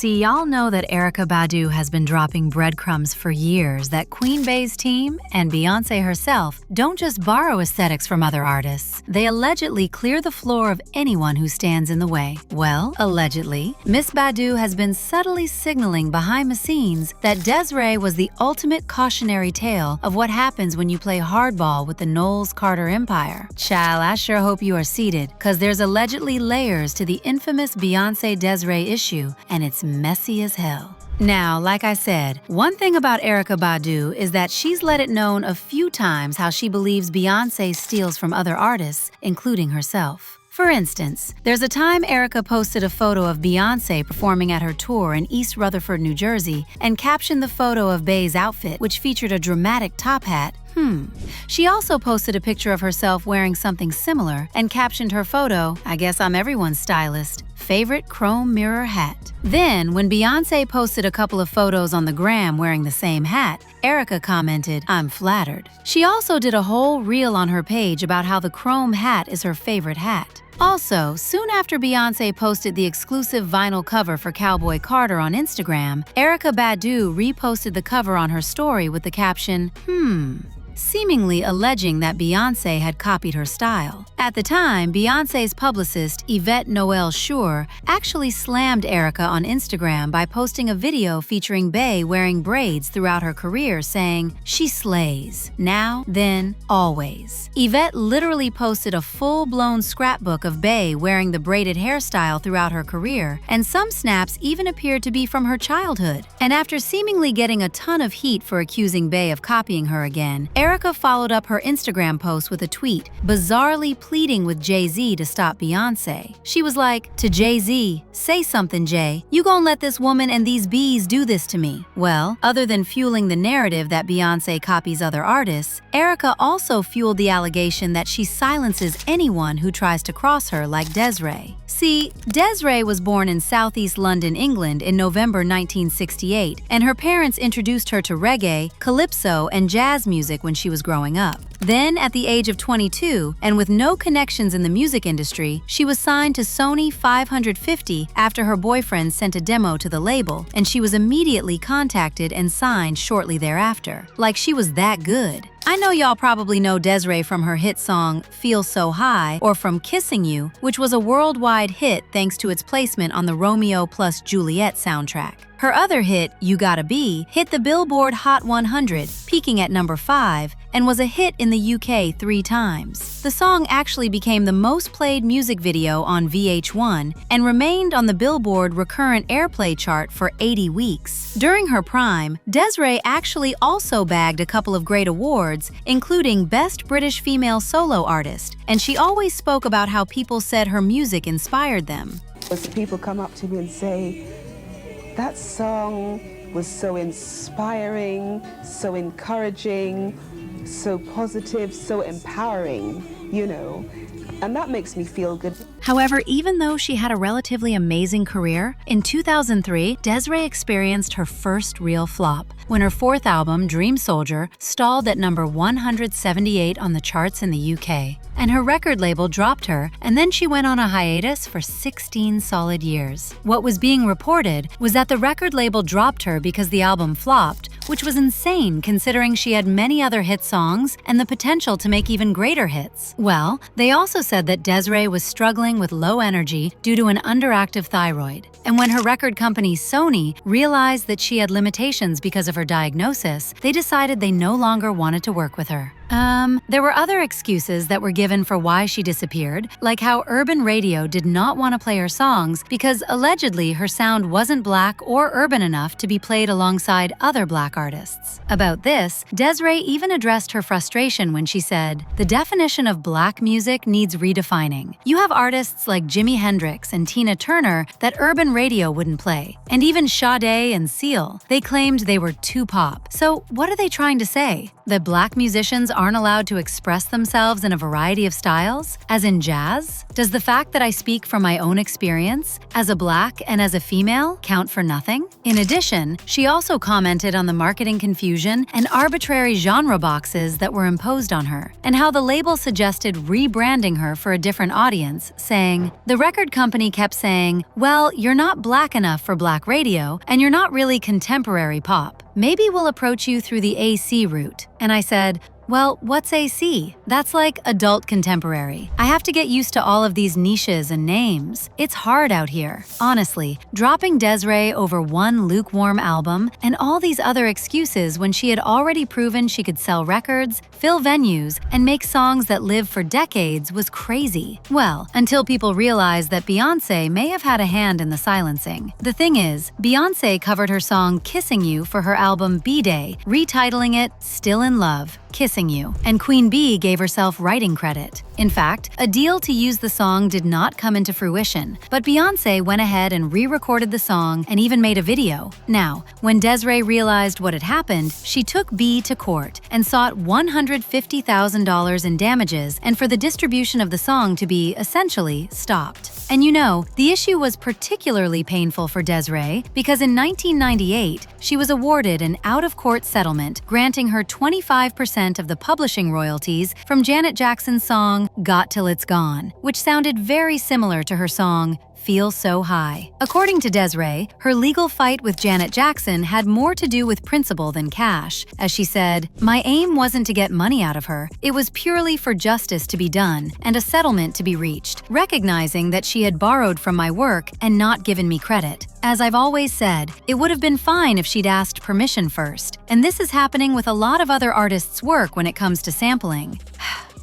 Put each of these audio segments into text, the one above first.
See, y'all know that Erykah Badu has been dropping breadcrumbs for years that Queen Bey's team and Beyonce herself don't just borrow aesthetics from other artists. They allegedly clear the floor of anyone who stands in the way. Well, allegedly, Miss Badu has been subtly signaling behind the scenes that Des'ree was the ultimate cautionary tale of what happens when you play hardball with the Knowles-Carter empire. Child, I sure hope you are seated, cause there's allegedly layers to the infamous Beyonce-Des'ree issue, and it's messy as hell. Now, like I said, one thing about Erykah Badu is that she's let it known a few times how she believes Beyonce steals from other artists, including herself. For instance, there's a time Erykah posted a photo of Beyonce performing at her tour in East Rutherford, New Jersey, and captioned the photo of Bey's outfit, which featured a dramatic top hat. She also posted a picture of herself wearing something similar and captioned her photo, "I guess I'm everyone's stylist, favorite chrome mirror hat." Then, when Beyonce posted a couple of photos on the gram wearing the same hat, Erykah commented, "I'm flattered." She also did a whole reel on her page about how the chrome hat is her favorite hat. Also, soon after Beyonce posted the exclusive vinyl cover for Cowboy Carter on Instagram, Erykah Badu reposted the cover on her story with the caption, seemingly alleging that Beyonce had copied her style. At the time, Beyonce's publicist, Yvette Noel Schur, actually slammed Erykah on Instagram by posting a video featuring Bey wearing braids throughout her career, saying, "She slays. Now, then, always." Yvette literally posted a full-blown scrapbook of Bey wearing the braided hairstyle throughout her career, and some snaps even appeared to be from her childhood. And after seemingly getting a ton of heat for accusing Bey of copying her again, Erykah followed up her Instagram post with a tweet, bizarrely pleading with Jay-Z to stop Beyonce. She was like, to Jay-Z, "Say something, Jay. You gon' let this woman and these bees do this to me?" Well, other than fueling the narrative that Beyonce copies other artists, Erykah also fueled the allegation that she silences anyone who tries to cross her like Des'ree. See, Des'ree was born in southeast London, England in November 1968, and her parents introduced her to reggae, calypso, and jazz music when she was growing up. Then, at the age of 22, and with no connections in the music industry, she was signed to Sony 550 after her boyfriend sent a demo to the label, and she was immediately contacted and signed shortly thereafter. Like she was that good. I know y'all probably know Des'ree from her hit song, "Feel So High," or from "Kissing You," which was a worldwide hit thanks to its placement on the Romeo plus Juliet soundtrack. Her other hit, "You Gotta Be," hit the Billboard Hot 100, peaking at number 5, and was a hit in the UK 3 times. The song actually became the most played music video on VH1 and remained on the Billboard recurrent airplay chart for 80 weeks. During her prime, Des'ree actually also bagged a couple of great awards, including Best British Female Solo Artist, and she always spoke about how people said her music inspired them. People come up to me and say, "That song was so inspiring, so encouraging, so positive, so empowering, you know," and that makes me feel good. However, even though she had a relatively amazing career, in 2003, Des'ree experienced her first real flop when her 4th album, Dream Soldier, stalled at number 178 on the charts in the UK. And her record label dropped her, and then she went on a hiatus for 16 solid years. What was being reported was that the record label dropped her because the album flopped, which was insane considering she had many other hit songs and the potential to make even greater hits. Well, they also said that Des'ree was struggling with low energy due to an underactive thyroid. And when her record company Sony realized that she had limitations because of her diagnosis, they decided they no longer wanted to work with her. There were other excuses that were given for why she disappeared, like how urban radio did not want to play her songs because allegedly her sound wasn't black or urban enough to be played alongside other black artists. About this, Des'ree even addressed her frustration when she said, "The definition of black music needs redefining. You have artists like Jimi Hendrix and Tina Turner that urban radio wouldn't play, and even Sade and Seal. They claimed they were too pop. So what are they trying to say? That black musicians aren't allowed to express themselves in a variety of styles, as in jazz? Does the fact that I speak from my own experience, as a Black and as a female, count for nothing? In addition, she also commented on the marketing confusion and arbitrary genre boxes that were imposed on her, and how the label suggested rebranding her for a different audience, saying, "The record company kept saying, well, you're not Black enough for Black radio, and you're not really contemporary pop. Maybe we'll approach you through the AC route." And I said, "Well, what's AC? That's like adult contemporary. I have to get used to all of these niches and names. It's hard out here." Honestly, dropping Des'ree over one lukewarm album and all these other excuses when she had already proven she could sell records, fill venues, and make songs that live for decades was crazy. Well, until people realized that Beyonce may have had a hand in the silencing. The thing is, Beyonce covered her song Kissing You for her album B-Day, retitling it Still in Love, Kissing You, and Queen Bey gave herself writing credit. In fact, a deal to use the song did not come into fruition, but Beyonce went ahead and re-recorded the song and even made a video. Now, when Des'ree realized what had happened, she took Bey to court and sought $150,000 in damages and for the distribution of the song to be, essentially, stopped. And you know, the issue was particularly painful for Des'ree because in 1998, she was awarded an out-of-court settlement granting her 25% of the publishing royalties from Janet Jackson's song Got Till It's Gone, which sounded very similar to her song Feel So High. According to Des'ree, her legal fight with Janet Jackson had more to do with principle than cash. As she said, "My aim wasn't to get money out of her. It was purely for justice to be done and a settlement to be reached, recognizing that she had borrowed from my work and not given me credit. As I've always said, it would have been fine if she'd asked permission first, and this is happening with a lot of other artists' work when it comes to sampling."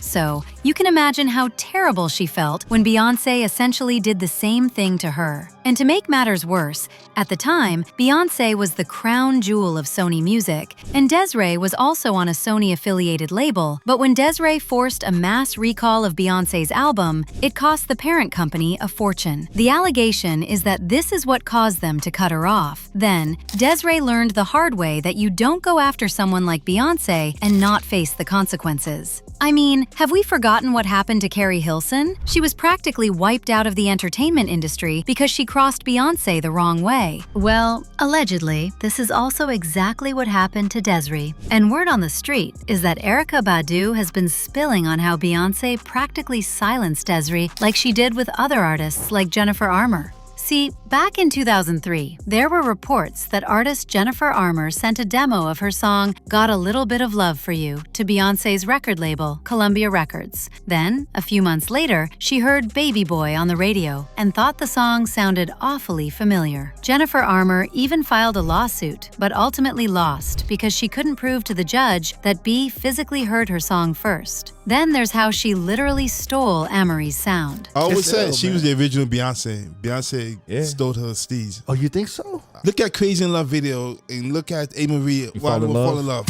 So, you can imagine how terrible she felt when Beyonce essentially did the same thing to her. And to make matters worse, at the time, Beyonce was the crown jewel of Sony Music, and Des'ree was also on a Sony-affiliated label, but when Des'ree forced a mass recall of Beyonce's album, it cost the parent company a fortune. The allegation is that this is what caused them to cut her off. Then, Des'ree learned the hard way that you don't go after someone like Beyonce and not face the consequences. I mean, have we forgotten what happened to Carrie Hilson? She was practically wiped out of the entertainment industry because she crossed Beyonce the wrong way. Well, allegedly, this is also exactly what happened to Des'ree. And word on the street is that Erykah Badu has been spilling on how Beyonce practically silenced Des'ree like she did with other artists like Jennifer Armour. See, back in 2003, there were reports that artist Jennifer Armour sent a demo of her song Got a Little Bit of Love for You to Beyonce's record label, Columbia Records. Then, a few months later, she heard Baby Boy on the radio and thought the song sounded awfully familiar. Jennifer Armour even filed a lawsuit, but ultimately lost because she couldn't prove to the judge that Bey physically heard her song first. Then there's how she literally stole Amory's sound. I always said she was the original Beyonce. Beyonce stole her steez. Oh, you think so? Look at Crazy in Love video and look at A. Marie, Why Do We Fall in Love.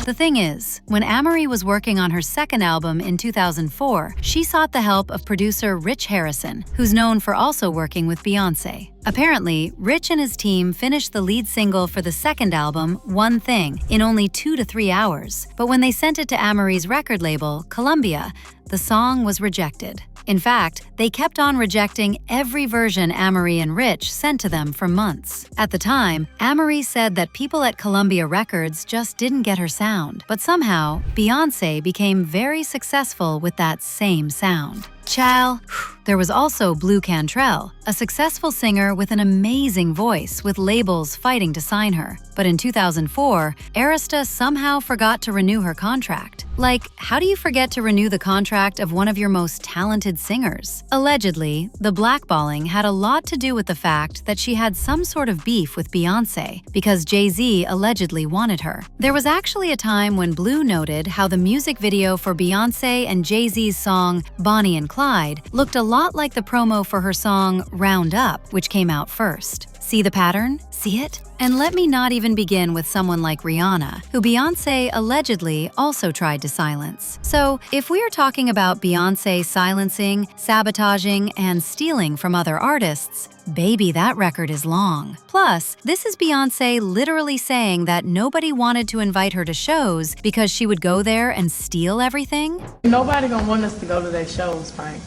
The thing is, when Amory was working on her second album in 2004, she sought the help of producer Rich Harrison, who's known for also working with Beyonce. Apparently, Rich and his team finished the lead single for the second album, One Thing, in only 2 to 3 hours. But when they sent it to Amory's record label, Columbia, the song was rejected. In fact, they kept on rejecting every version Amory and Rich sent to them for months. At the time, Amory said that people at Columbia Records just didn't get her sound, but somehow, Beyonce became very successful with that same sound. Child, there was also Blue Cantrell, a successful singer with an amazing voice with labels fighting to sign her. But in 2004, Arista somehow forgot to renew her contract. Like, how do you forget to renew the contract of one of your most talented singers? Allegedly, the blackballing had a lot to do with the fact that she had some sort of beef with Beyonce, because Jay-Z allegedly wanted her. There was actually a time when Blue noted how the music video for Beyonce and Jay-Z's song Bonnie and Clyde looked a lot like the promo for her song Round Up, which came out first. See the pattern? See it? And let me not even begin with someone like Rihanna, who Beyonce allegedly also tried to silence. So, if we are talking about Beyonce silencing, sabotaging, and stealing from other artists, baby, that record is long. Plus, this is Beyonce literally saying that nobody wanted to invite her to shows because she would go there and steal everything? Nobody gonna want us to go to their shows, Frank.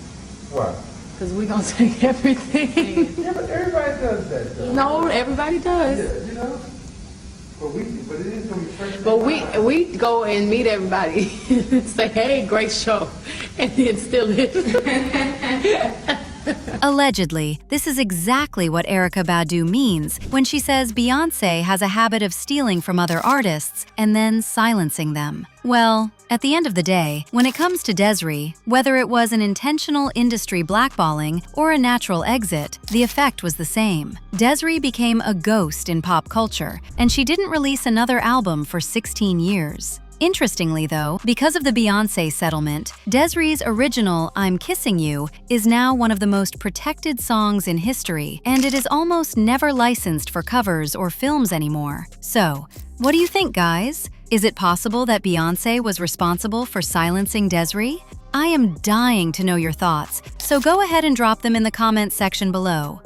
Why? Because we gonna take everything. Yeah, but everybody does that, though. No, everybody does. Yeah, you know? But it is gonna be fresh. But we go and meet everybody and say, hey, great show, and then still it. Allegedly, this is exactly what Erykah Badu means when she says Beyonce has a habit of stealing from other artists and then silencing them. Well, at the end of the day, when it comes to Des'ree, whether it was an intentional industry blackballing or a natural exit, the effect was the same. Des'ree became a ghost in pop culture, and she didn't release another album for 16 years. Interestingly though, because of the Beyonce settlement, Des'ree's original I'm Kissing You is now one of the most protected songs in history, and it is almost never licensed for covers or films anymore. So, what do you think, guys? Is it possible that Beyonce was responsible for silencing Des'ree? I am dying to know your thoughts, so go ahead and drop them in the comments section below.